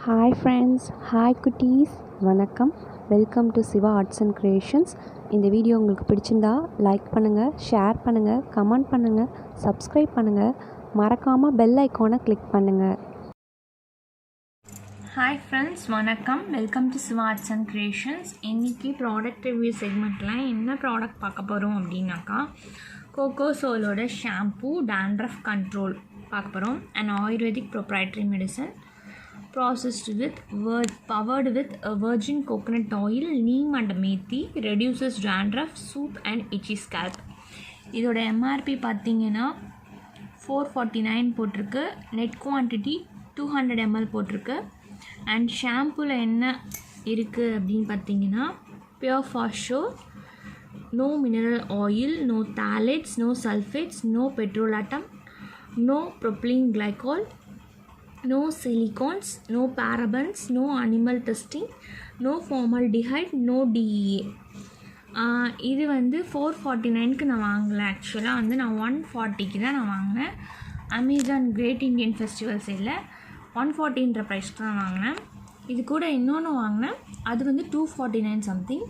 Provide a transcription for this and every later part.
Hi friends, hi குட்டீஸ், வணக்கம். Welcome to Shiva arts and creations. இந்த வீடியோ உங்களுக்கு பிடிச்சிருந்தா லைக் பண்ணுங்கள், ஷேர் பண்ணுங்கள், கமெண்ட் பண்ணுங்கள், சப்ஸ்கிரைப் பண்ணுங்கள், மறக்காமல் பெல் ஐக்கானை கிளிக் பண்ணுங்கள். ஹாய் ஃப்ரெண்ட்ஸ், வணக்கம். Welcome to Shiva arts and creations. இன்றைக்கி ப்ராடக்ட் ரிவ்யூ செக்மெண்ட்டில் என்ன ப்ராடக்ட் பார்க்க போகிறோம் அப்படின்னாக்கா, கோகோ சோலோட ஷாம்பூ டேண்ட்ரஃப் கண்ட்ரோல் பார்க்க போகிறோம். And ayurvedic proprietary medicine processed with powered with a virgin coconut oil, neem and methi, reduces dandruff, soothe and itchy scalp. இதோட எம்ஆர்பி பார்த்தீங்கன்னா 449 போட்டிருக்கு. நெட் குவான்டிட்டி 200 ml போட்டிருக்கு. அண்ட் ஷாம்பூவில் என்ன இருக்குது அப்படின்னு பார்த்தீங்கன்னா, pure for sure, no mineral oil, no phthalates, no sulphates, no petrolatum, no propylene glycol, no silicones, no parabens, no animal testing, no formaldehyde, no DEA. இது வந்து 449க்கு நான் வாங்கலை. ஆக்சுவலாக வந்து நான் 140க்கு தான் நான் வாங்கினேன். அமேசான் கிரேட் இண்டியன் ஃபெஸ்டிவல் சேலில் 140ன்ற ப்ரைஸ்க்கு தான் வாங்கினேன். இது கூட இன்னொன்று வாங்கினேன், அது வந்து 249 சம்திங்.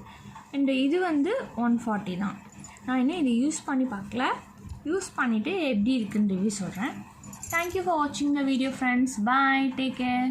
அண்ட் இது வந்து 140 தான். நான் இன்னும் இது யூஸ் பண்ணி பார்க்கல. யூஸ் பண்ணிவிட்டு எப்படி இருக்குன்னு ரிவ்யூ சொல்கிறேன். Thank you for watching the video, friends. Bye. Take care.